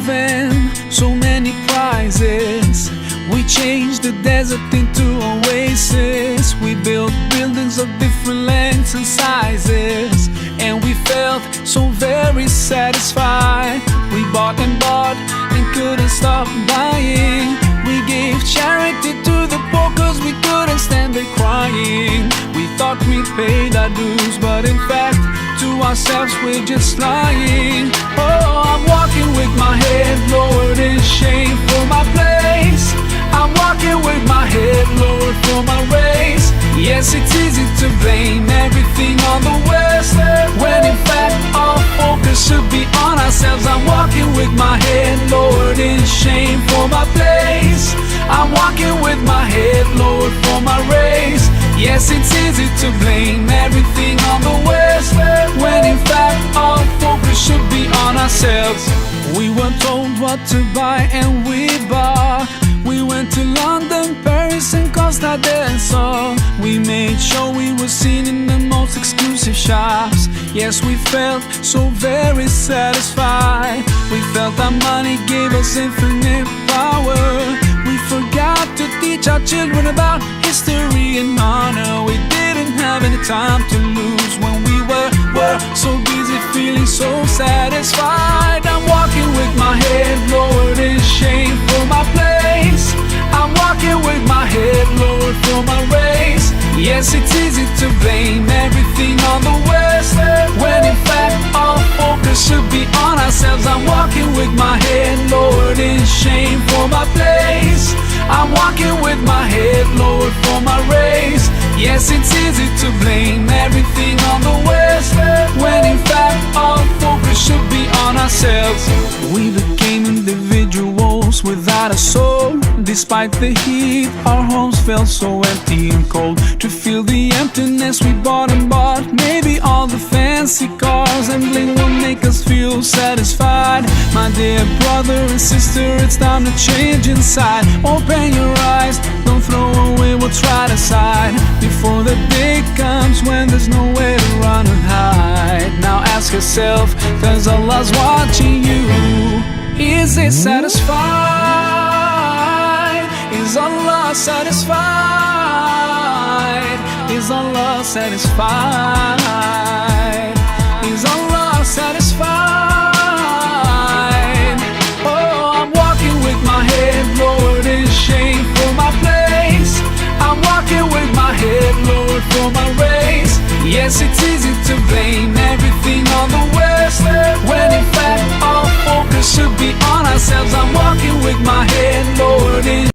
given so many prizes. We changed the desert into oasis. We built buildings of different lengths and sizes, and we felt so very satisfied. We bought and couldn't stop buying. We gave charity to the poor cause we couldn't stand it crying. We thought we paid our dues, but in fact to ourselves we're just lying. Oh, I'm walking with my head lowered in shame for my place. I'm walking with my head lowered for my race. Yes, it's easy to blame everything on the West, when in fact our focus should be on ourselves. I'm walking with my head lowered in shame for my place. I'm walking with my head lowered for my race. Yes, it's easy to blame everything on the West, when in fact our focus should be on ourselves. We were told what to buy and we bought. We went to London, Paris and Costa del Sol. We made sure we were seen in the most exclusive shops. Yes, we felt so very satisfied. We felt our money gave us infinite power. We forgot to teach our children about history and honor. We didn't have any time to lose when we were so busy feeling so satisfied. I'm walking with my head lowered in shame for my place. I'm walking with my head lowered for my race. Yes, it's easy to blame everything on the West, when in fact our focus should be on ourselves. I'm walking with my head lowered in shame for my place. I'm walking with my head lowered for my race. Yes, it's easy to blame everything on the West, when in fact our focus should be on ourselves. We became individuals without a soul. Despite the heat, our homes felt so empty and cold. To fill the emptiness we bought and bought, maybe all the fancy cars and bling will make us feel satisfied. My dear brother and sister, it's time to change inside. Open your eyes, don't throw away what's right aside, before the day comes when there's nowhere to run and hide. Now ask yourself, cause Allah's watching you. Is it satisfied? Is Allah satisfied? Is Allah satisfied? Is Allah satisfied? Oh, I'm walking with my head lowered in shame for my place. I'm walking with my head lowered for my race. Yes, it's easy to blame everything on the West, when in fact our focus should be on ourselves. I'm walking with my head